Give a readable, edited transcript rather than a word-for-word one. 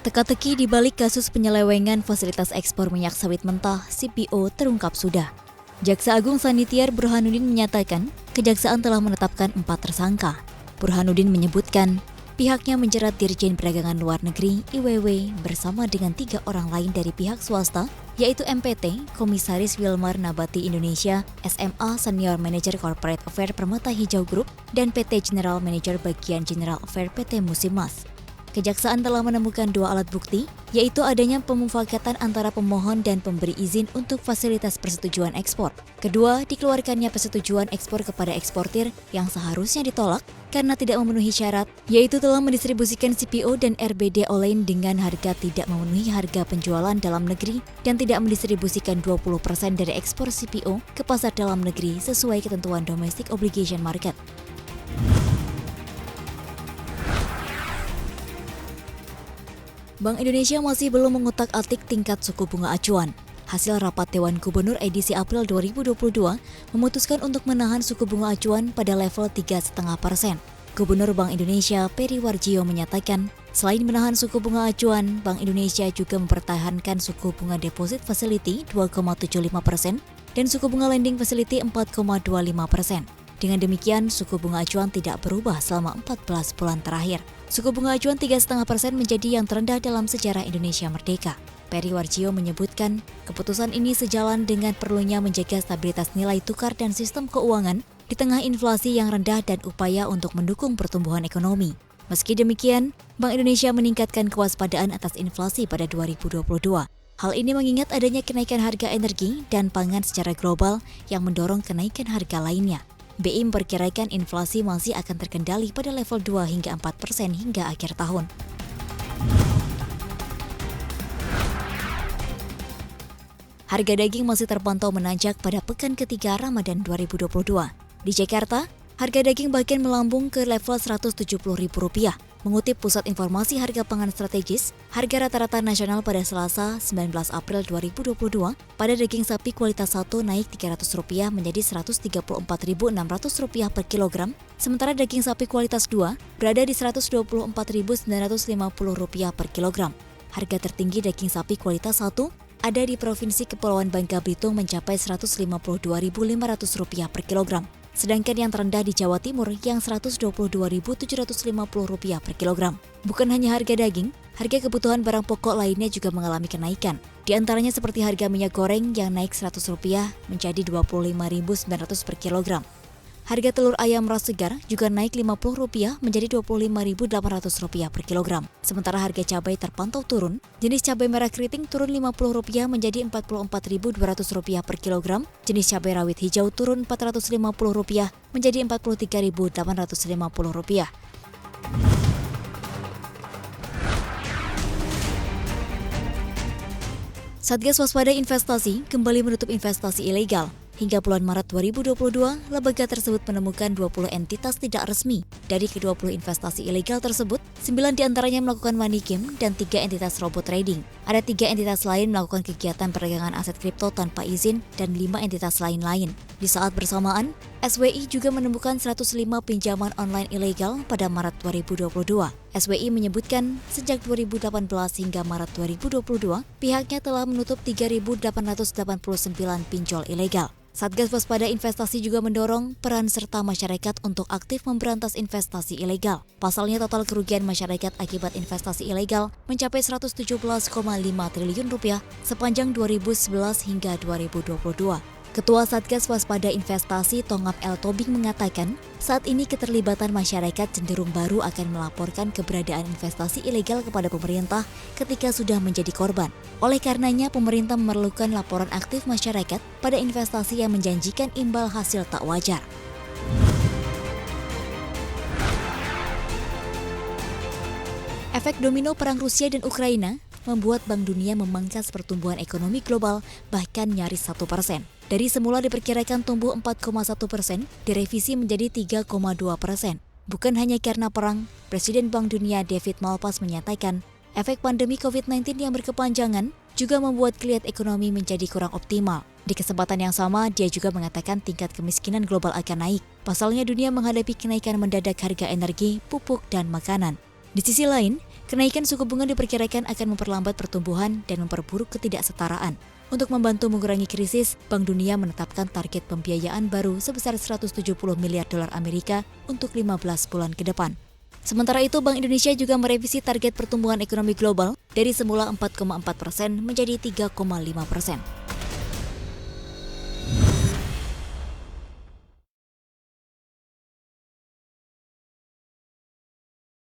Teka-teki di balik kasus penyelewengan fasilitas ekspor minyak sawit mentah (CPO) terungkap sudah. Jaksa Agung Sanitiar Burhanuddin menyatakan, kejaksaan telah menetapkan 4 tersangka. Burhanuddin menyebutkan, pihaknya menjerat Dirjen Perdagangan Luar Negeri (IWW) bersama dengan 3 orang lain dari pihak swasta, yaitu MPT, Komisaris Wilmar Nabati Indonesia, SMA Senior Manager Corporate Affair Permata Hijau Group, dan PT General Manager Bagian General Affair PT Musimas. Kejaksaan telah menemukan 2 alat bukti, yaitu adanya pemufakatan antara pemohon dan pemberi izin untuk fasilitas persetujuan ekspor. Kedua, dikeluarkannya persetujuan ekspor kepada eksportir yang seharusnya ditolak karena tidak memenuhi syarat, yaitu telah mendistribusikan CPO dan RBD Olain dengan harga tidak memenuhi harga penjualan dalam negeri dan tidak mendistribusikan 20% dari ekspor CPO ke pasar dalam negeri sesuai ketentuan Domestic Obligation Market. Bank Indonesia masih belum mengutak-atik tingkat suku bunga acuan. Hasil rapat Dewan Gubernur edisi April 2022 memutuskan untuk menahan suku bunga acuan pada level 3,5%. Gubernur Bank Indonesia Peri Warjio menyatakan, selain menahan suku bunga acuan, Bank Indonesia juga mempertahankan suku bunga deposit facility 2,75% dan suku bunga lending facility 4,25%. Dengan demikian, suku bunga acuan tidak berubah selama 14 bulan terakhir. Suku bunga acuan 3,5% menjadi yang terendah dalam sejarah Indonesia merdeka. Peri Warjio menyebutkan, keputusan ini sejalan dengan perlunya menjaga stabilitas nilai tukar dan sistem keuangan di tengah inflasi yang rendah dan upaya untuk mendukung pertumbuhan ekonomi. Meski demikian, Bank Indonesia meningkatkan kewaspadaan atas inflasi pada 2022. Hal ini mengingat adanya kenaikan harga energi dan pangan secara global yang mendorong kenaikan harga lainnya. BI memperkirakan inflasi masih akan terkendali pada level 2 hingga 4% hingga akhir tahun. Harga daging masih terpantau menanjak pada pekan ketiga Ramadan 2022. Di Jakarta, harga daging bahkan melambung ke level Rp170.000. Mengutip Pusat Informasi Harga Pangan Strategis, harga rata-rata nasional pada Selasa 19 April 2022 pada daging sapi kualitas 1 naik Rp300 menjadi Rp134.600 per kilogram, sementara daging sapi kualitas 2 berada di Rp124.950 per kilogram. Harga tertinggi daging sapi kualitas 1 ada di Provinsi Kepulauan Bangka Belitung mencapai Rp152.500 per kilogram. Sedangkan yang terendah di Jawa Timur yang Rp122.750 per kilogram. Bukan hanya harga daging, harga kebutuhan barang pokok lainnya juga mengalami kenaikan. Di antaranya seperti harga minyak goreng yang naik Rp100 menjadi Rp25.900 per kilogram. Harga telur ayam ras segar juga naik Rp50 menjadi Rp25.800 per kilogram. Sementara harga cabai terpantau turun, jenis cabai merah keriting turun Rp50 menjadi Rp44.200 per kilogram, jenis cabai rawit hijau turun Rp450 menjadi Rp43.850. Satgas Waspada Investasi kembali menutup investasi ilegal. Hingga bulan Maret 2022, lembaga tersebut menemukan 20 entitas tidak resmi. Dari ke-20 investasi ilegal tersebut, 9 diantaranya melakukan money game dan 3 entitas robot trading. Ada 3 entitas lain melakukan kegiatan perdagangan aset kripto tanpa izin dan 5 entitas lain-lain. Di saat bersamaan, SWI juga menemukan 105 pinjaman online ilegal pada Maret 2022. SWI menyebutkan, sejak 2018 hingga Maret 2022, pihaknya telah menutup 3.889 pinjol ilegal. Satgas Waspada Investasi juga mendorong peran serta masyarakat untuk aktif memberantas investasi ilegal. Pasalnya total kerugian masyarakat akibat investasi ilegal mencapai Rp117,5 triliun sepanjang 2011 hingga 2022. Ketua Satgas Waspada Investasi Tongam L. Tobing mengatakan, saat ini keterlibatan masyarakat cenderung baru akan melaporkan keberadaan investasi ilegal kepada pemerintah ketika sudah menjadi korban. Oleh karenanya, pemerintah memerlukan laporan aktif masyarakat pada investasi yang menjanjikan imbal hasil tak wajar. Efek domino perang Rusia dan Ukraina membuat Bank Dunia memangkas pertumbuhan ekonomi global bahkan nyaris 1%. Dari semula diperkirakan tumbuh 4,1%, direvisi menjadi 3,2%. Bukan hanya karena perang, Presiden Bank Dunia David Malpass menyatakan, efek pandemi COVID-19 yang berkepanjangan juga membuat geliat ekonomi menjadi kurang optimal. Di kesempatan yang sama, dia juga mengatakan tingkat kemiskinan global akan naik. Pasalnya dunia menghadapi kenaikan mendadak harga energi, pupuk, dan makanan. Di sisi lain, kenaikan suku bunga diperkirakan akan memperlambat pertumbuhan dan memperburuk ketidaksetaraan. Untuk membantu mengurangi krisis, Bank Dunia menetapkan target pembiayaan baru sebesar 170 miliar dolar Amerika untuk 15 bulan ke depan. Sementara itu, Bank Indonesia juga merevisi target pertumbuhan ekonomi global dari semula 4,4% menjadi 3,5%.